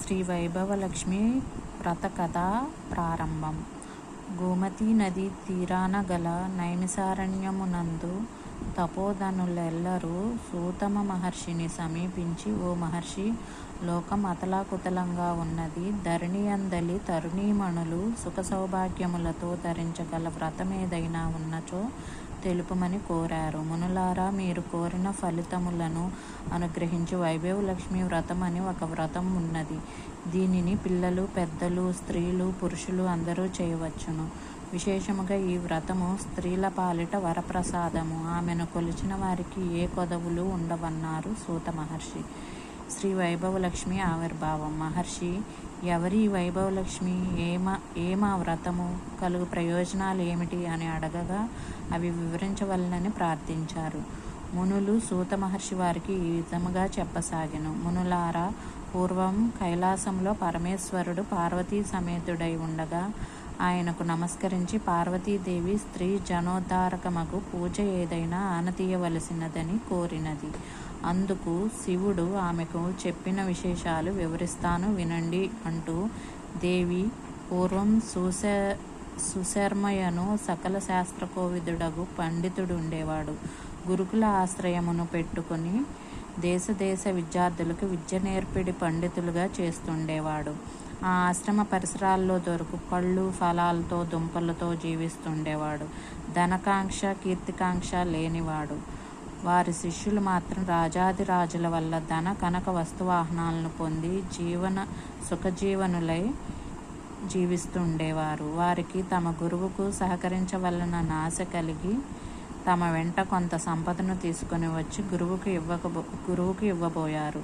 శ్రీ వైభవలక్ష్మి వ్రత కథ ప్రారంభం. గోమతీ నదీ తీరాన గల నైమిసారణ్యమునందు తపోధనులెల్లరూ సూతమ మహర్షిని సమీపించి, ఓ మహర్షి, లోకం అతలాకుతలంగా ఉన్నది. ధరణియందలి తరుణీమణులు సుఖ సౌభాగ్యములతో ధరించగల వ్రతమేదైనా ఉన్నచో తెలుపమని కోరారు. మునులారా, మీరు కోరిన ఫలితములను అనుగ్రహించి వైభవలక్ష్మి వ్రతం అని ఒక వ్రతం ఉన్నది. దీనిని పిల్లలు, పెద్దలు, స్త్రీలు, పురుషులు అందరూ చేయవచ్చును. విశేషముగా ఈ వ్రతము స్త్రీల పాలిట వరప్రసాదము. ఆమెను కొలిచిన వారికి ఏ కొదవులు ఉండవన్నారు సూత మహర్షి. శ్రీ వైభవలక్ష్మి ఆవిర్భావం. మహర్షి, ఎవరి వైభవలక్ష్మి, ఏమా వ్రతము, కలుగు ప్రయోజనాలు ఏమిటి అని అడగగా అవి వివరించవలనని ప్రార్థించారు. మునులు సూత మహర్షి వారికి ఈ విధముగా చెప్పసాగెను. మునులారా, పూర్వం కైలాసంలో పరమేశ్వరుడు పార్వతీ సమేతుడై ఉండగా ఆయనకు నమస్కరించి పార్వతీదేవి స్త్రీ జనోద్ధారకమగు పూజ ఏదైనా ఆనతీయవలసినదని కోరినది. అందుకు శివుడు ఆమెకు చెప్పిన విశేషాలు వివరిస్తాను వినండి అంటూ, దేవి, పూర్వం సుశర్మయను సకల శాస్త్రకోవిదుడగు పండితుడు ఉండేవాడు. గురుకుల ఆశ్రయమును పెట్టుకుని దేశ దేశ విద్యార్థులకు విద్య నేర్పిడి పండితులుగా చేస్తుండేవాడు. ఆ ఆశ్రమ పరిసరాల్లో దొరుకు పళ్ళు, ఫలాలతో, దుంపలతో జీవిస్తుండేవాడు. ధనకాంక్ష, కీర్తికాంక్ష లేనివాడు. వారి శిష్యులు మాత్రం రాజాదిరాజుల వల్ల ధన కనక వస్తువాహనాలను పొంది సుఖజీవనులై జీవిస్తుండేవారు. వారికి తమ గురువుకు సహకరించవలన ఆశ కలిగి తమ వెంట కొంత సంపదను తీసుకొని వచ్చి గురువుకు ఇవ్వబోయారు.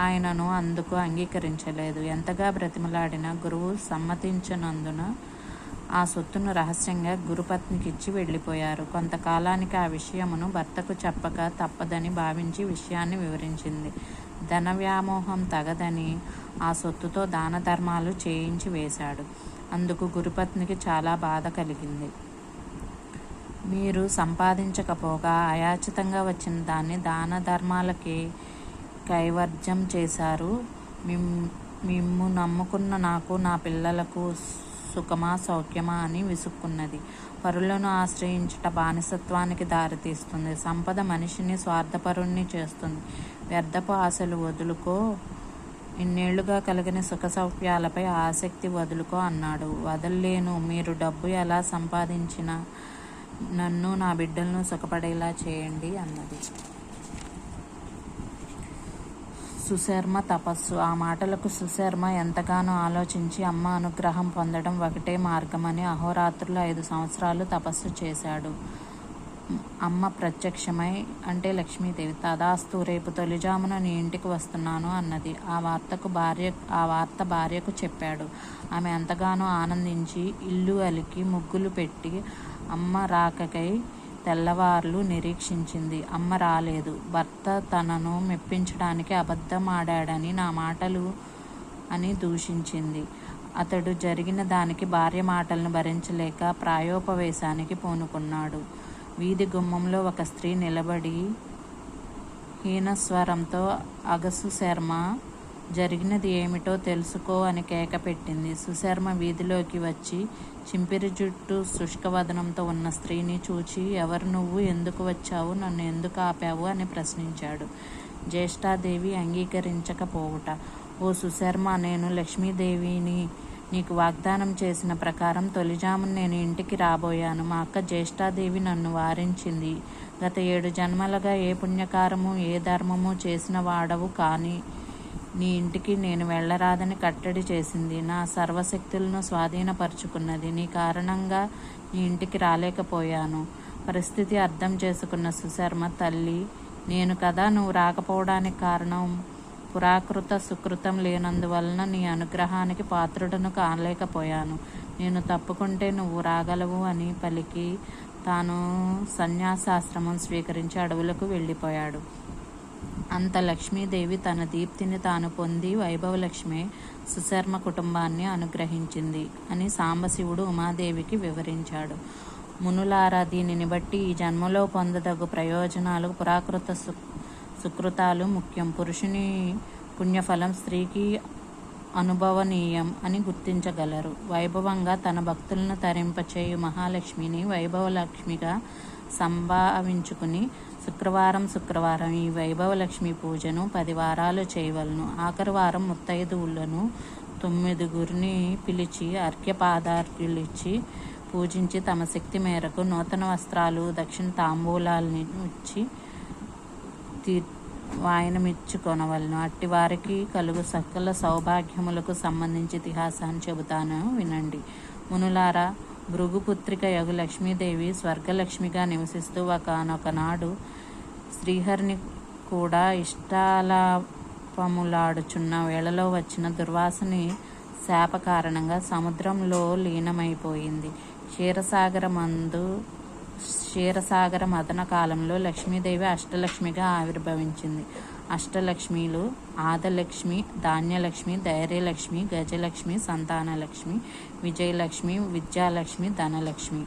ఆయనను అందుకు అంగీకరించలేదు. ఎంతగా బ్రతిమలాడినా గురువు సమ్మతించనందున ఆ సొత్తును రహస్యంగా గురుపత్నికిచ్చి వెళ్ళిపోయారు. కొంతకాలానికి ఆ విషయమును భర్తకు చెప్పక తప్పదని భావించి విషయాన్ని వివరించింది. ధన వ్యామోహం తగదని ఆ సొత్తుతో దాన ధర్మాలు చేయించి వేశాడు. అందుకు గురుపత్నికి చాలా బాధ కలిగింది. మీరు సంపాదించకపోగా అయాచితంగా వచ్చిన దాన్ని దాన ధర్మాలకే కైవర్జ్యం చేశారు. మిమ్ము నమ్ముకున్న నాకు, నా పిల్లలకు సుఖమా సౌఖ్యమా అని విసుక్కున్నది. పరులను ఆశ్రయించుట బానిసత్వానికి దారితీస్తుంది. సంపద మనిషిని స్వార్థపరుణ్ణి చేస్తుంది. వ్యర్థపు ఆశలు వదులుకో, ఇన్నేళ్లుగా కలిగిన సుఖ సౌఖ్యాలపై ఆసక్తి వదులుకో అన్నాడు. వదల్లేను. మీరు డబ్బు ఎలా సంపాదించినా నన్ను, నా బిడ్డలను సుఖపడేలా చేయండి అన్నది. సుశర్మ తపస్సు. ఆ మాటలకు సుశర్మ ఎంతగానో ఆలోచించి అమ్మ అనుగ్రహం పొందడం ఒకటే మార్గమని అహోరాత్రులు 5 సంవత్సరాలు తపస్సు చేశాడు. అమ్మ ప్రత్యక్షమై, అంటే లక్ష్మీదేవి, తదాస్తు, రేపు తొలిజామున నీ ఇంటికి వస్తున్నాను అన్నది. ఆ వార్త భార్యకు చెప్పాడు. ఆమె ఎంతగానో ఆనందించి ఇల్లు అలికి ముగ్గులు పెట్టి అమ్మ రాకకై తెల్లవార్లు నిరీక్షించింది. అమ్మ రాలేదు. భర్త తనను మెప్పించడానికి అబద్ధం ఆడాడని, నా మాటలు అని దూషించింది. అతడు జరిగిన దానికి భార్య మాటలను భరించలేక ప్రాయోపవేశానికి పూనుకున్నాడు. వీధి గుమ్మంలో ఒక స్త్రీ నిలబడి హీనస్వరంతో, అగసు శర్మ, జరిగినది ఏమిటో తెలుసుకో అని కేక పెట్టింది. సుశర్మ వీధిలోకి వచ్చి చింపిరి జుట్టు, శుష్కవదనంతో ఉన్న స్త్రీని చూచి, ఎవరు నువ్వు, ఎందుకు వచ్చావు, నన్ను ఎందుకు ఆపావు అని ప్రశ్నించాడు. జ్యేష్ఠాదేవి అంగీకరించకపోవుట. ఓ సుశర్మ, నేను లక్ష్మీదేవిని. నీకు వాగ్దానం చేసిన ప్రకారం తొలిజామున నేను ఇంటికి రాబోయాను. మా అక్క జ్యేష్ఠాదేవి నన్ను వారించింది. గత 7 జన్మలుగా ఏ పుణ్యకారము, ఏ ధర్మము చేసిన వాడవు కానీ నీ ఇంటికి నేను వెళ్ళరాదని కట్టడి చేసింది. నా సర్వశక్తులను స్వాధీనపరుచుకున్నది. నీ కారణంగా నీ ఇంటికి రాలేకపోయాను. పరిస్థితి అర్థం చేసుకున్న సుశర్మ, తల్లి, నేను కదా నువ్వు రాకపోవడానికి కారణం. పురాకృత సుకృతం లేనందువలన నీ అనుగ్రహానికి పాత్రుడను కాలేకపోయాను. నేను తప్పుకుంటే నువ్వు రాగలవు అని పలికి తాను సన్యాసాశ్రమం స్వీకరించి అడవులకు వెళ్ళిపోయాడు. అంత లక్ష్మీదేవి తన దీప్తిని తాను పొంది వైభవలక్ష్మి సుశర్మ కుటుంబాన్ని అనుగ్రహించింది అని సాంబశివుడు ఉమాదేవికి వివరించాడు. మునులారా, దీనిని బట్టి ఈ జన్మలో పొందదగు ప్రయోజనాలు సుకృతాలు ముఖ్యం. పురుషుని పుణ్యఫలం స్త్రీకి అనుభవనీయం అని గుర్తించగలరు. వైభవంగా తన భక్తులను తరింపచేయు మహాలక్ష్మిని వైభవలక్ష్మిగా సంభావించుకుని శుక్రవారం ఈ వైభవలక్ష్మి పూజను 10 వారాలు చేయవలను. ఆఖరి వారం ముత్తైదువులను 9 పిలిచి అర్ఘ్యపాదార్ఘ్యులిచ్చి పూజించి తమ శక్తి మేరకు నూతన వస్త్రాలు, దక్షిణ తాంబూలాలని ఇచ్చి వాయనమిచ్చుకొనవలను. అట్టి వారికి కలుగు సకల సౌభాగ్యములకు సంబంధించి ఇతిహాసాన్ని చెబుతాను వినండి. మునులారా, భృగుపుత్రిక యగు లక్ష్మీదేవి స్వర్గలక్ష్మిగా నివసిస్తూ ఒకనొకనాడు శ్రీహరిని కూడా ఇష్టాలాపములాడుచున్న వేళలో వచ్చిన దుర్వాసని శాప కారణంగా సముద్రంలో లీనమైపోయింది. క్షీరసాగర మదన కాలంలో లక్ష్మీదేవి అష్టలక్ష్మిగా ఆవిర్భవించింది. అష్టలక్ష్మిలు ఆదలక్ష్మి, ధాన్యలక్ష్మి, ధైర్యలక్ష్మి, గజలక్ష్మి, సంతానలక్ష్మి, విజయలక్ష్మి, విద్యాలక్ష్మి, ధనలక్ష్మి.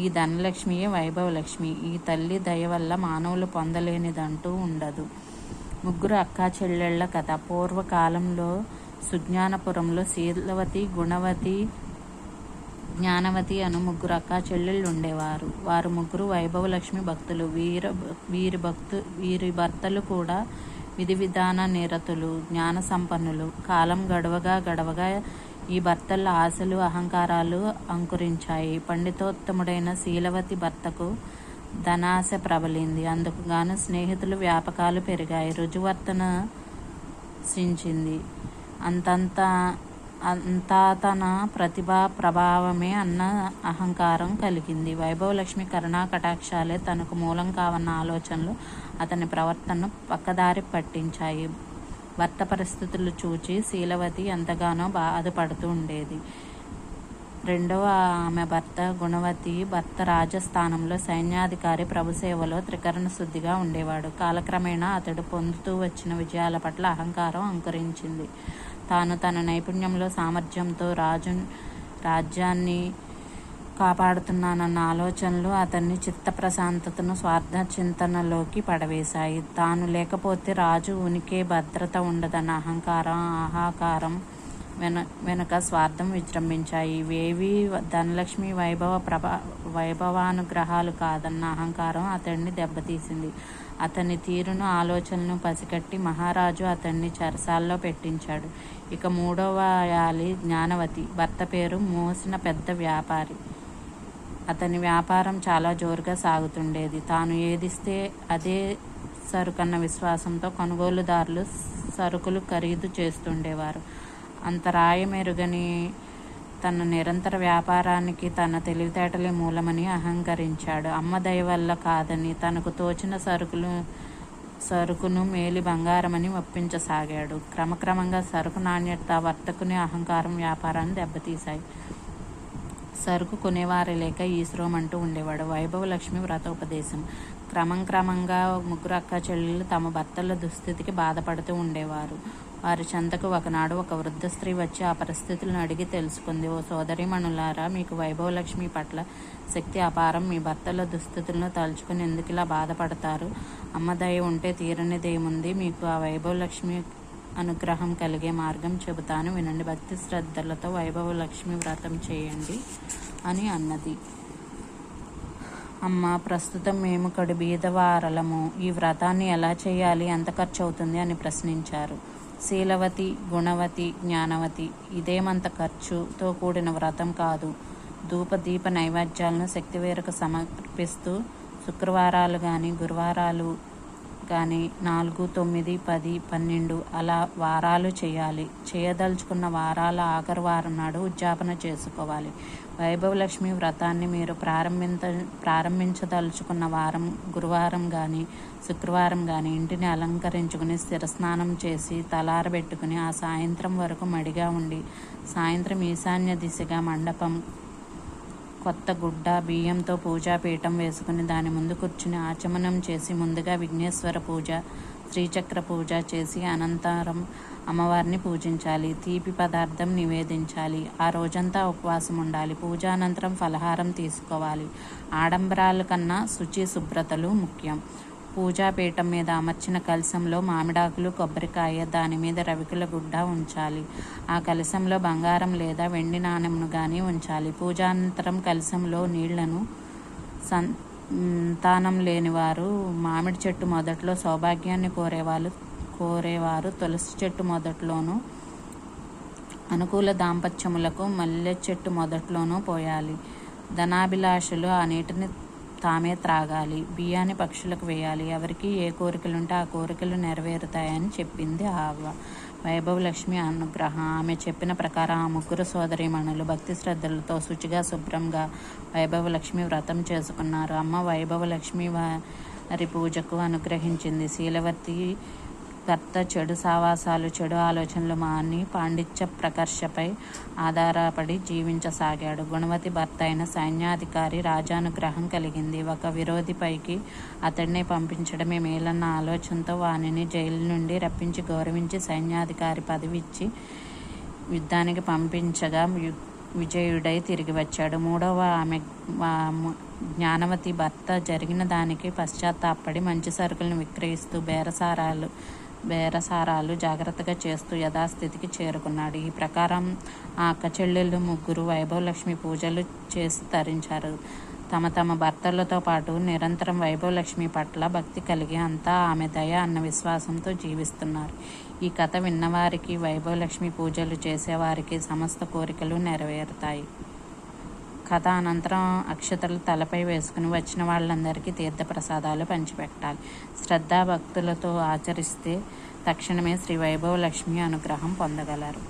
ఈ ధనలక్ష్మియే వైభవలక్ష్మి. ఈ తల్లి దయ వల్ల మానవులు పొందలేనిదంటూ ఉండదు. 3 అక్కా చెల్లెళ్ల కథ. పూర్వకాలంలో సుజ్ఞానపురంలో శీలవతి, గుణవతి, జ్ఞానవతి అను 3 అక్కా చెల్లెళ్ళు ఉండేవారు. వారు 3 వైభవలక్ష్మి భక్తులు. వీరి భర్తలు కూడా విధి విధాన నిరతులు, జ్ఞాన సంపన్నులు. కాలం గడవగా ఈ భర్తల ఆశలు, అహంకారాలు అంకురించాయి. పండితోత్తముడైన శీలవతి భర్తకు ధనాశ ప్రబలింది. అందుకు గాను స్నేహితులు వ్యాపకాలు పెరిగాయి. రుజువర్తన సించింది. అంతా తన ప్రతిభా ప్రభావమే అన్న అహంకారం కలిగింది. వైభవలక్ష్మి కరుణా కటాక్షాలే తనకు మూలం కావన్న ఆలోచనలు అతని ప్రవర్తనను పక్కదారి పట్టించాయి. భర్త పరిస్థితులు చూచి శీలవతి ఎంతగానో బాధపడుతూ ఉండేది. రెండవ ఆమె భర్త గుణవతి భర్త రాజస్థానంలో సైన్యాధికారి, ప్రభుసేవలో త్రికరణ శుద్ధిగా ఉండేవాడు. కాలక్రమేణా అతడు పొందుతూ వచ్చిన విజయాల పట్ల అహంకారం అంకురించింది. తాను తన నైపుణ్యంలో, సామర్థ్యంతో రాజ్యాన్ని కాపాడుతున్నానన్న ఆలోచనలు అతన్ని చిత్త ప్రశాంతతను, స్వార్థ చింతనలోకి పడవేశాయి. తాను లేకపోతే రాజు ఉనికి భద్రత ఉండదన్న అహంకారం వెనుక స్వార్థం విజృంభించాయి. ఇవేవి ధనలక్ష్మి వైభవానుగ్రహాలు కాదన్న అహంకారం అతడిని దెబ్బతీసింది. అతని తీరును, ఆలోచనలను పసికట్టి మహారాజు అతన్ని చెరసాల్లో పెట్టించాడు. ఇక 3వ యాలి జ్ఞానవతి. భర్త పేరు మోసిన పెద్ద వ్యాపారి. అతని వ్యాపారం చాలా జోరుగా సాగుతుండేది. తాను ఏదిస్తే అదే సరుకన్న విశ్వాసంతో కొనుగోలుదారులు సరుకులు ఖరీదు చేస్తుండేవారు. అంతరాయమెరుగని తన నిరంతర వ్యాపారానికి తన తెలివితేటలే మూలమని అహంకరించాడు. అమ్మ దయ వల్ల కాదని తనకు తోచిన సరుకును మేలి బంగారమని ఒప్పించసాగాడు. క్రమక్రమంగా సరుకు నాణ్యత, వర్తకుని అహంకారం వ్యాపారాన్ని దెబ్బతీశాయి. సరుకు కొనేవారే లేక ఈశ్వరమంటూ ఉండేవాడు. వైభవలక్ష్మి వ్రతోపదేశం. క్రమంగా 3 అక్కా చెల్లెళ్ళు తమ భర్తల దుస్థితికి బాధపడుతూ ఉండేవారు. వారి చెంతకు ఒకనాడు ఒక వృద్ధ స్త్రీ వచ్చి ఆ పరిస్థితులను అడిగి తెలుసుకుంది. ఓ సోదరీమణులారా, మీకు వైభవలక్ష్మి పట్ల శక్తి అపారం. మీ భర్తల దుస్థితులను తలుచుకుని ఎందుకిలా బాధపడతారు? అమ్మ దయ ఉంటే తీరనిదేముంది? మీకు ఆ వైభవలక్ష్మి అనుగ్రహం కలిగే మార్గం చెబుతాను వినండి. భక్తి శ్రద్ధలతో వైభవలక్ష్మి వ్రతం చేయండి అని అన్నది. అమ్మ, ప్రస్తుతం మేము కడు బీదవారలము. ఈ వ్రతాన్ని ఎలా చేయాలి? ఎంత ఖర్చు అవుతుంది అని ప్రశ్నించారు. శీలవతి, గుణవతి, జ్ఞానవతి. ఇదేమంత ఖర్చుతో కూడిన వ్రతం కాదు. ధూపదీప నైవేద్యాలను శక్తివేరకు సమర్పిస్తూ శుక్రవారాలు కానీ, గురువారాలు కానీ 4, 9, 10, 12 అలా వారాలు చేయాలి. చేయదలుచుకున్న వారాల ఆఖరి వారం నాడు ఉద్యాపన చేసుకోవాలి. వైభవలక్ష్మి వ్రతాన్ని మీరు ప్రారంభించదలుచుకున్న వారం గురువారం కానీ, శుక్రవారం కానీ ఇంటిని అలంకరించుకుని స్థిరస్నానం చేసి తలారబెట్టుకుని ఆ సాయంత్రం వరకు మడిగా ఉండి, సాయంత్రం ఈశాన్య దిశగా మండపం, కొత్త గుడ్డ, బియ్యంతో పూజాపీఠం వేసుకుని దాని ముందు కూర్చుని ఆచమనం చేసి ముందుగా విఘ్నేశ్వర పూజ, శ్రీచక్ర పూజ చేసి అనంతరం అమ్మవారిని పూజించాలి. తీపి పదార్థం నివేదించాలి. ఆ రోజంతా ఉపవాసం ఉండాలి. పూజానంతరం ఫలహారం తీసుకోవాలి. ఆడంబరాల కన్నా శుచి శుభ్రతలు ముఖ్యం. పూజాపీఠం మీద అమర్చిన కలశంలో మామిడాకులు, కొబ్బరికాయ, దాని మీద రవికుల గుడ్డ ఉంచాలి. ఆ కలశంలో బంగారం లేదా వెండి నాణెంను గాని ఉంచాలి. పూజానంతరం కలశంలో నీళ్లను సంతానం లేనివారు, మామిడి చెట్టు మొదట్లో సౌభాగ్యాన్ని కోరేవారు తులసి చెట్టు మొదట్లోనూ, అనుకూల దాంపత్యములకు మల్లె చెట్టు మొదట్లోనూ పోయాలి. ధనాభిలాషులు ఆ నీటిని తామే త్రాగాలి. బియ్యాన్ని పక్షులకు వేయాలి. ఎవరికి ఏ కోరికలుంటే ఆ కోరికలు నెరవేరుతాయని చెప్పింది అవ్వ. వైభవలక్ష్మి అనుగ్రహం. ఆమె చెప్పిన ప్రకారం ఆ ముగ్గురు సోదరీమణులు భక్తి శ్రద్ధలతో శుచిగా శుభ్రంగా వైభవలక్ష్మి వ్రతం చేసుకున్నారు. అమ్మ వైభవలక్ష్మి వారి పూజకు అనుగ్రహించింది. శీలవతి భర్త చెడు సావాసాలు, చెడు ఆలోచనలు మాని పాండిత్య ప్రకర్షపై ఆధారపడి జీవించసాగాడు. గుణవతి భర్త అయిన సైన్యాధికారి రాజానుగ్రహం కలిగింది. ఒక విరోధిపైకి అతడిని పంపించడమే మేలన్న ఆలోచనతో వానిని జైలు నుండి రప్పించి గౌరవించి సైన్యాధికారి పదవి ఇచ్చి యుద్ధానికి పంపించగా విజయుడై తిరిగి వచ్చాడు. మూడవ ఆమె జ్ఞానవతి భర్త జరిగిన దానికి పశ్చాత్తాపడి మంచి సరుకులను విక్రయిస్తూ బేరసారాలు జాగ్రత్తగా చేస్తూ యథాస్థితికి చేరుకున్నాడు. ఈ ప్రకారం ఆ అక్క చెల్లెళ్ళు ముగ్గురు వైభవలక్ష్మి పూజలు చేసి తరించారు. తమ తమ భర్తలతో పాటు నిరంతరం వైభవలక్ష్మి పట్ల భక్తి కలిగి అంతా ఆమె దయ అన్న విశ్వాసంతో జీవిస్తున్నారు. ఈ కథ విన్నవారికి, వైభవలక్ష్మి పూజలు చేసేవారికి సమస్త కోరికలు నెరవేరుతాయి. కథ అనంతరం అక్షతలు తలపై వేసుకుని వచ్చిన వాళ్ళందరికీ తీర్థప్రసాదాలు పంచిపెట్టాలి. శ్రద్ధాభక్తులతో ఆచరిస్తే తక్షణమే శ్రీ వైభవలక్ష్మి అనుగ్రహం పొందగలరు.